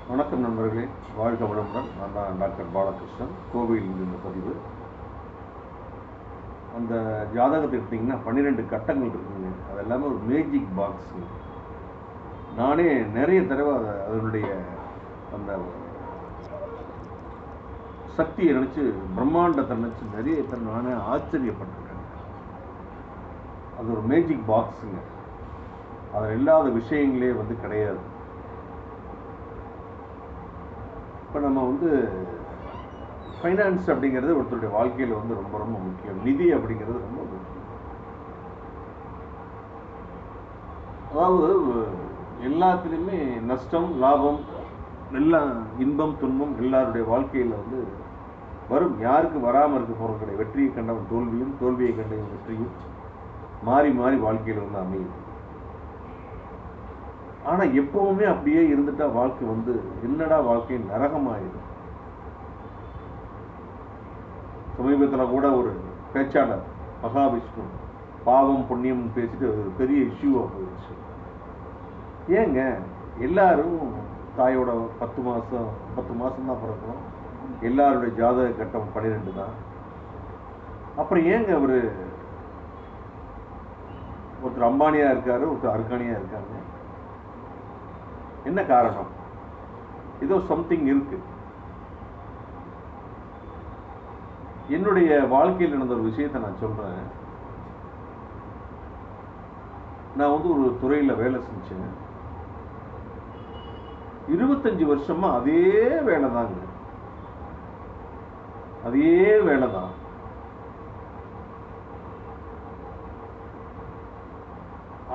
வணக்கம் நண்பர்களே, வாழ்க வளமுடன். நான் தான் டாக்டர் பாலகிருஷ்ணன், கோவையில் இந்த பதிவு. அந்த ஜாதகத்தை எடுத்திங்கன்னா 12 கட்டங்கள் இருக்குங்க. அது எல்லாமே ஒரு மேஜிக் பாக்ஸுங்க. நானே நிறைய தடவை அதனுடைய அந்த சக்தியை நினச்சி, பிரம்மாண்டத்தை நினச்சி நிறைய பேர் நானே ஆச்சரியப்பட்டிருக்கேங்க. அது ஒரு மேஜிக் பாக்ஸுங்க. அதில் இல்லாத விஷயங்களே கிடையாது. இப்போ நம்ம ஃபைனான்ஸ் அப்படிங்கிறது ஒருத்தருடைய வாழ்க்கையில் ரொம்ப ரொம்ப முக்கியம். நிதி அப்படிங்கிறது ரொம்ப முக்கியம். அதாவது எல்லாத்துலேயுமே நஷ்டம் லாபம் எல்லாம், இன்பம் துன்பம் எல்லாருடைய வாழ்க்கையில் வரும். யாருக்கு வராமல் இருக்க போகிறது கிடையாது. வெற்றியை கண்டவன் தோல்வியும், தோல்வியை கண்டவன் வெற்றியும் மாறி மாறி வாழ்க்கையில் அமையும். ஆனால் எப்பவுமே அப்படியே இருந்துட்டா வாழ்க்கை என்னடா வாழ்க்கை நரகமாயிடும். சமீபத்தில் கூட ஒரு பேச்சாளர் மகாவிஷ்ணு பாவம் புண்ணியம் பேசிட்டு ஒரு பெரிய இஷ்யூவாக போயிடுச்சு. ஏங்க, எல்லாரும் தாயோட 10 மாதம் தான் பிறக்கிறோம். எல்லாருடைய ஜாதக கட்டம் 12 தான். அப்புறம் ஏங்க ஒருத்தர் அம்பானியா இருக்காரு, ஒருத்தர் அர்கானியா இருக்காங்க. என்ன காரணம்? ஏதோ சம்திங் இருக்கு. என்னுடைய வாழ்க்கையில் நடந்த ஒரு விஷயத்தை நான் சொல்றேன். நான் ஒரு துறையில் வேலை செஞ்சேன். 25 வருஷமா அதே வேலை தாங்க. அதே வேலை தான்.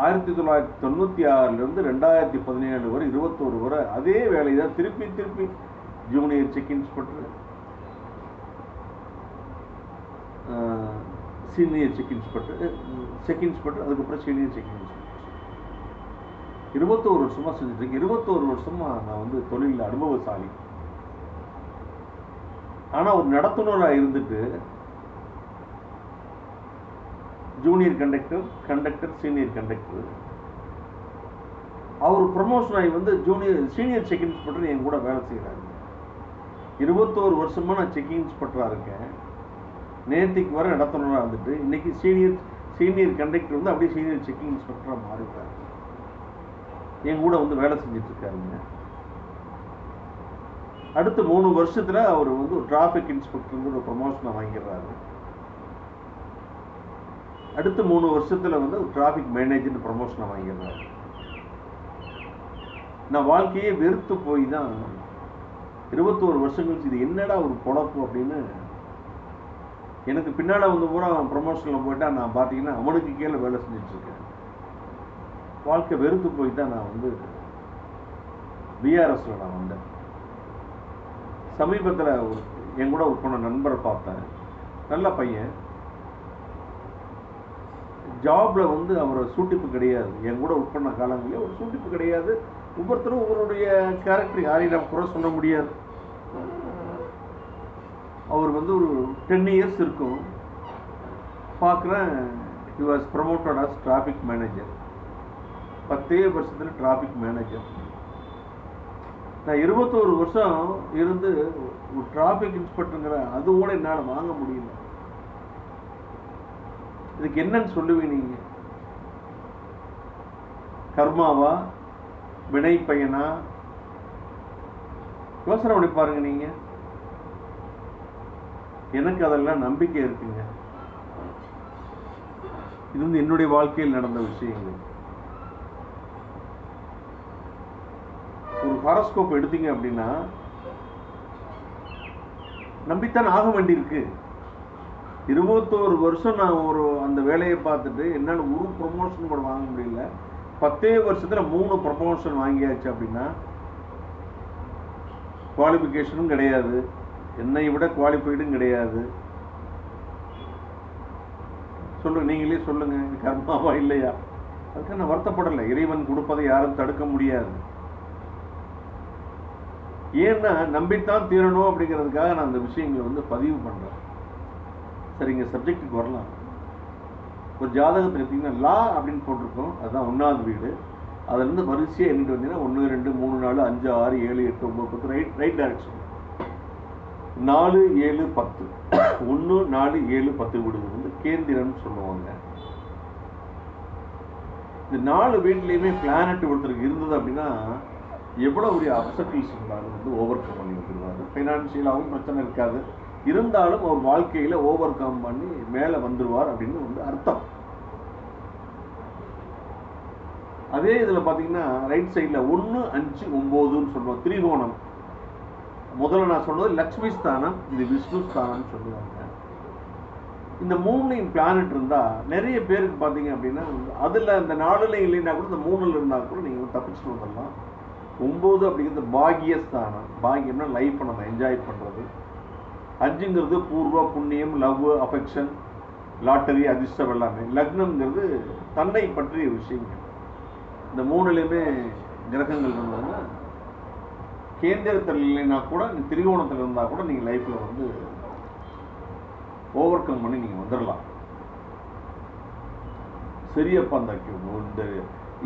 ஆயிரத்தி 1996 2017 வரை 21 வரை அதே வேலை தான். திருப்பி junior check inspector, senior check inspector, அதுக்கப்புறம் சீனியர் செக் இன்ஸ்பெக்டர். 21 வருஷமா செஞ்சுட்டு இருக்கேன். 21 வருஷமா நான் தொழிலில் அனுபவசாலி. ஆனா ஒரு நடத்துனராக இருந்துட்டு ஜூனியர் கண்டக்டர், சீனியர் கண்டக்டர், அவர் ப்ரமோஷன் ஆகி சீனியர் செக் இன்ஸ்பெக்டர் என் கூட வேலை செய்கிறாங்க. 21 வருஷமா நான் செக்கிங் இன்ஸ்பெக்டராக இருக்கேன். நேற்றுக்கு வர நடத்துனராக இருந்துட்டு இன்னைக்கு சீனியர் கண்டக்டர் அப்படியே சீனியர் செக்கிங் இன்ஸ்பெக்டராக மாறிட்டாரு. என் கூட வேலை செஞ்சுட்டு இருக்காருங்க. அடுத்த 3 வருஷத்துல அவர் டிராஃபிக் இன்ஸ்பெக்டர் ஒரு ப்ரமோஷனை வாங்கிடுறாரு. அடுத்த 3 வருஷத்துல டிராஃபிக் மேனேஜர் ப்ரமோஷனை வாங்கிடுறாரு. நான் வாழ்க்கையே வெறுத்து போய் தான் 21 வருஷம் கழிச்சு இது என்னடா ஒரு பொழப்பு அப்படின்னு எனக்கு பின்னால பூரா ப்ரமோஷனில் போயிட்டா நான் பார்த்தீங்கன்னா அவனுக்கு கீழே வேலை செஞ்சுட்டு இருக்கேன். வாழ்க்கை வெறுத்து போய் தான் நான் பிஆர்எஸ்ல நான் வந்தேன். சமீபத்தில் என் கூட ஒர்க் பண்ண நண்பரை பார்த்தேன். நல்ல பையன். ஜாப்ல அவர் சூட்டிப்பு கிடையாது. என் கூட ஒர்க் பண்ண காலங்களில் ஒரு சூட்டிப்பு கிடையாது. ஒவ்வொருத்தரும் ஒவ்வொருடைய கேரக்டர், யாரையும் நான் குறை சொல்ல முடியாது. அவர் ஒரு 10 இயர்ஸ் இருக்கும். பார்க்குறேன், he was promoted as traffic manager. 10 வருஷத்தில் டிராஃபிக் மேனேஜர். நான் 21 வருஷம் இருந்து ஒரு டிராஃபிக் இன்ஸ்பெக்டருங்கிற அது கூட என்னால் வாங்க முடியல. இதுக்கு என்னன்னு சொல்லுவீங்க நீங்க? கர்மாவா, வினை பையனா? யோசனை பண்ணி பாருங்க நீங்க. எனக்கு அதெல்லாம் நம்பிக்கை இருக்குங்க. இது என்னுடைய வாழ்க்கையில் நடந்த விஷயங்கள். ஒரு ஹாரோஸ்கோப் எடுத்தீங்க அப்படின்னா நம்பித்தான் ஆக வேண்டியிருக்கு. 21 வருஷம் நான் அந்த வேலையை பார்த்துட்டு என்னால் ஒரு ப்ரொமோஷன் கூட வாங்க முடியல. 10 வருஷத்துல 3 ப்ரொமோஷன் வாங்கியாச்சு அப்படின்னா குவாலிஃபிகேஷனும் கிடையாது, என்னை விட குவாலிஃபைடும் கிடையாது. சொல்லுங்க, நீங்களே சொல்லுங்க, கர்மாவா இல்லையா? அதுக்கு நான் வருத்தப்படலை. இறைவன் கொடுப்பதை யாரும் தடுக்க முடியாது. ஏன்னா நம்பித்தான் தீரணும் அப்படிங்கிறதுக்காக நான் அந்த விஷயங்களை பதிவு பண்றேன். சரிங்க, சப்ஜெக்டுக்கு வரலாம். ஒரு ஜாதகத்தை எடுத்தீங்கன்னா லா அப்படின்னு போட்டிருக்கோம். அதுதான் 1வது வீடு. அதுலேருந்து வரிசையாக எண்ணிட்டு வந்தீங்கன்னா 1 2 3 4 5 6 7 8 9 10 ரைட் டைரக்ஷன் 4 7 10 1 4 7 10 வீடுகள் வந்து கேந்திரம்னு சொல்லுவாங்க. இந்த 4 வீட்லேயுமே பிளானட் ஒருத்தருக்கு இருந்தது அப்படின்னா எவ்வளோ ஒரு அப்சர்டில்ஸ் இருந்தாலும் வந்து ஓவர் கம் பண்ணி வந்துடுவாரு. ஃபைனான்சியலாகவும் பிரச்சனை இருக்காது, இருந்தாலும் அவர் வாழ்க்கையில் ஓவர் கம் பண்ணி மேலே வந்துடுவார் அப்படின்னு வந்து அர்த்தம். அதே இதில் பார்த்தீங்கன்னா ரைட் சைடில் 1 5 9ன்னு சொல்லுவோம். திரிகோணம் முதல்ல நான் சொன்னது லக்ஷ்மி ஸ்தானம், இது விஷ்ணு ஸ்தானம்னு சொல்லுவாங்க. இந்த 3லையும் பிளானட் இருந்தால் நிறைய பேருக்கு பார்த்தீங்க அப்படின்னா அதில் இந்த 4லையும் இல்லைன்னா கூட இந்த 3ல் இருந்தால் கூட நீங்கள் தப்பிச்சுட்டு வந்துடலாம். 9 அப்படிங்கிறது பாகியஸ்தானம். பாகியம்னா லைஃப்பை நம்ம என்ஜாய் பண்ணுறது. 5ங்கிறது பூர்வ புண்ணியம், லவ், அஃபெக்ஷன், லாட்டரி, அதிர்ஷ்டம் எல்லாமே. லக்னம்ங்கிறது தன்னை பற்றிய விஷயங்கள். இந்த 3லையுமே கிரகங்கள் இருந்தாங்கன்னா கேந்திரத்தில் இல்லைன்னா கூட திரிகோணத்தில் இருந்தால் கூட நீங்கள் லைஃப்பில் வந்து ஓவர் கம் பண்ணி நீங்கள் வந்துடலாம். சரியப்பா அந்த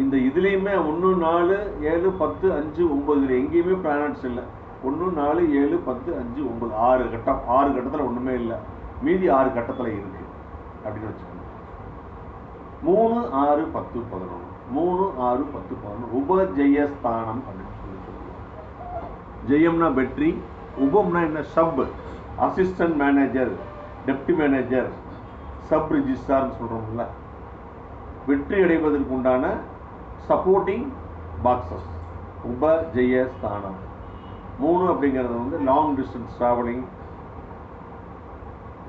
இந்த இதுலேயுமே 1 4 7 10 5 9 எங்கேயுமே பிளானட்ஸ் இல்லை. 1 4 7 10 5 9 6 கட்டம். 6 கட்டத்தில் ஒன்றுமே இல்லை, மீதி 6 கட்டத்தில் இருக்கு அப்படின்னு வச்சுக்கோங்க. 3 6 10 11 3 6 10 11 உபஜெயஸ்தானம் அப்படின்னு சொல்லுவாங்க. ஜெயம்னா வெற்றி, உபம்னா என்ன sub, assistant manager, deputy manager, sub ரிஜிஸ்ட்ரார்னு சொல்கிறோம்ல. வெற்றி அடைவதற்கு உண்டான சப்போர்ட்டிங் பாக்ஸஸ் உபஜெயஸ்தானம். 3 அப்படிங்கிறது வந்து லாங் டிஸ்டன்ஸ் ட்ராவலிங்,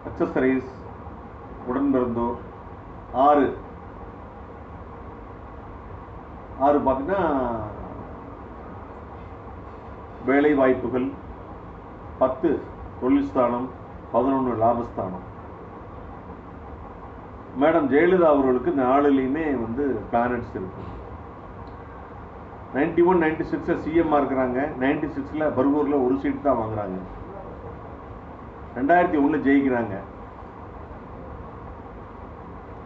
அக்சசரிஸ், உடன்பிறந்தோர். 6 பார்த்தீங்கன்னா வேலை வாய்ப்புகள். 10 தொழில் ஸ்தானம். 11 லாபஸ்தானம். மேடம் ஜெயலலிதா அவர்களுக்கு 4லையுமே வந்து பிளானட்ஸ் இருக்கு. 91 96 சிஎம்மாக இருக்கிறாங்க. 96 பர்கூரில் ஒரு சீட் தான் வாங்குறாங்க. 2001 ஜெயிக்கிறாங்க.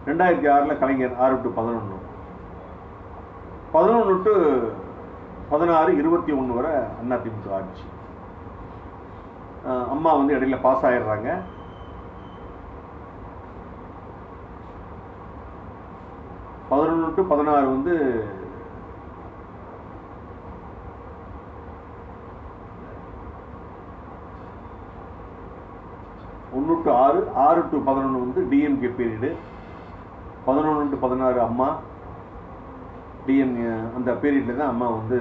2006 கலைஞர் 6 to 11, 11 to 16, 21 வரை அதிமுக ஆட்சி. அம்மா வந்து இடையில பாஸ் ஆயிடுறாங்க. 11 to 16 வந்து ஒன்று டு 6, 6 to 11 வந்து டிஎம்கே பீரியடு. 11 to 16 அம்மா டிஎம். அந்த பீரியடில் தான் அம்மா வந்து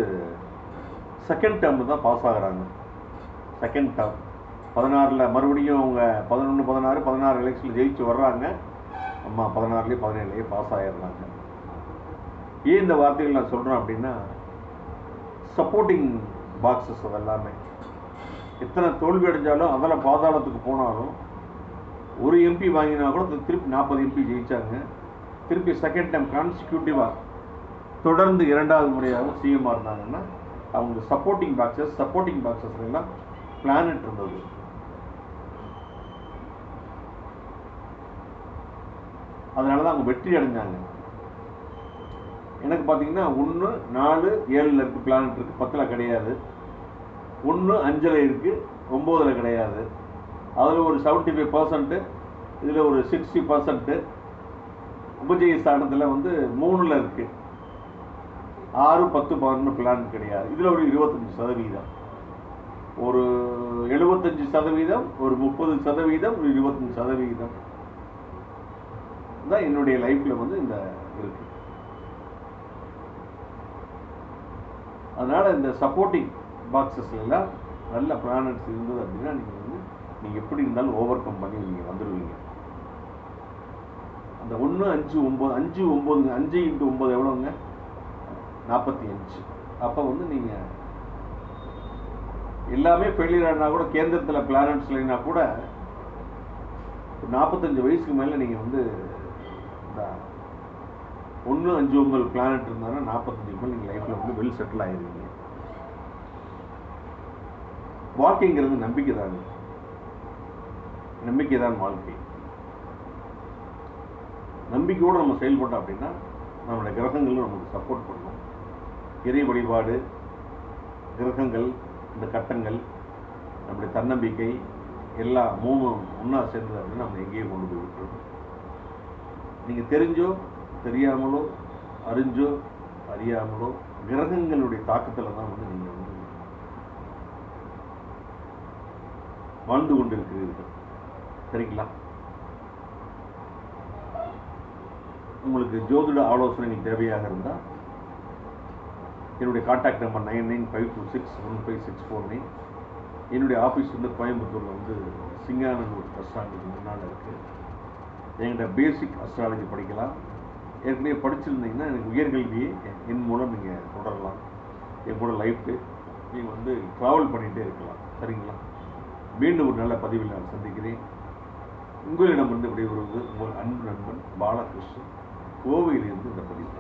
செகண்ட் டேர்ம் தான் பாஸ் ஆகுறாங்க. செகண்ட் டேர்ம் 16 மறுபடியும் அவங்க 11 16 16 எலெக்ஷனில் ஜெயிச்சு வர்றாங்க. அம்மா 16 17 பாஸ் ஆகிடுறாங்க. ஏன் இந்த வார்த்தைகள் நான் சொல்கிறேன் அப்படின்னா சப்போர்ட்டிங் பாக்ஸஸ் அதெல்லாமே எத்தனை தோல்வி அடைஞ்சாலும் அதில் பாதாளத்துக்கு போனாலும் ஒரு எம்பி வாங்கினா கூட திருப்பி 40 எம்பி ஜெயிச்சாங்க. திருப்பி செகண்ட் டைம் கான்சிக்யூட்டிவாக தொடர்ந்து 2வது முறையாக சிஎம்மாக இருந்தாங்கன்னா அவங்க சப்போர்ட்டிங் பாக்ஸஸ் எல்லாம் பிளானட் இருந்தது. அதனால தான் அவங்க வெற்றி அடைஞ்சாங்க. எனக்கு பார்த்தீங்கன்னா 1 4 7 இருக்கு பிளானட் இருக்கு, 10 கிடையாது. 1 5 இருக்கு, 9 கிடையாது. அதில் ஒரு 75%, இதில் ஒரு 60%. உபஜெய ஸ்தானத்தில் வந்து 3 இருக்கு. 6 10 11 பிளான் கிடையாது. இதில் ஒரு 25%, ஒரு 75%, ஒரு 30%, ஒரு 25% தான் என்னுடைய லைஃப்பில் வந்து இந்த இருக்கு. அதனால் இந்த சப்போர்ட்டிங் பாக்ஸஸ்ல எல்லாம் நல்ல பிளானட்ஸ் இருந்தது அப்படின்னா நீங்கள் எப்படி இருந்தாலும் ஓவர் கம் பண்ணி நீங்கள் வந்துடுவீங்க. அந்த 1 5 9 5 9 5 into 9 எவ்வளோங்க? 45. அப்போ வந்து நீங்கள் எல்லாமே ஃபெயிலியர் ஆனால் கூட கேந்திரத்தில் பிளானட்ஸ் இல்லைன்னா கூட 45 வயசுக்கு மேலே நீங்கள் வந்து 1 5 9 பிளானட் இருந்தாலும் 45 மேலே நீங்கள் லைஃப்பில் வந்து வெல் செட்டில் ஆகிடுவீங்க. வாழ்க்கைங்கிறது நம்பிக்கை தாங்க. நம்பிக்கை தான் வாழ்க்கை. நம்பிக்கையோடு நம்ம செயல்பட்டோம் அப்படின்னா நம்மளுடைய கிரகங்களும் நமக்கு சப்போர்ட் பண்ணும். இறை வழிபாடு, கிரகங்கள், இந்த கட்டங்கள், நம்முடைய தன்னம்பிக்கை எல்லாம் மூணும் ஒன்றா சேர்ந்தது அப்படின்னு நம்ம எங்கேயோ கொண்டு போய் விட்டுருவோம். நீங்கள் தெரிஞ்சோ தெரியாமலோ அறிஞ்சோ அறியாமலோ கிரகங்களுடைய தாக்கத்தில் தான் வந்து நீங்கள் வந்து வாழ்ந்து கொண்டிருக்கிறீர்கள். சரிங்களா? உங்களுக்கு ஜோதிட ஆலோசனைகள் தேவையாக இருந்தால் என்னுடைய கான்டாக்ட் நம்பர் 9952615649. என்னுடைய ஆஃபீஸ் வந்து கோயம்புத்தூரில் வந்து சிங்கானூர் பஸ் ஸ்டாண்டுக்கு முன்னால் இருக்குது. என்கிட்ட பேசிக் அஸ்ட்ராலஜி படிக்கலாம். ஏற்கனவே படிச்சிருந்தீங்கன்னா எனக்கு உயர்கல்வியை என் மூலம் நீங்கள் தொடரலாம். என் கூட லைஃப் நீங்கள் வந்து ட்ராவல் பண்ணிகிட்டே இருக்கலாம். சரிங்களா? மீண்டும் ஒரு நல்ல பதிவில் நான் சந்திக்கிறேன். உங்களிடம் வந்து விடைபெறுவது உங்கள் அன்பு நண்பன் பாலகிருஷ்ணன், கோவையிலிருந்து இந்த பதிவு.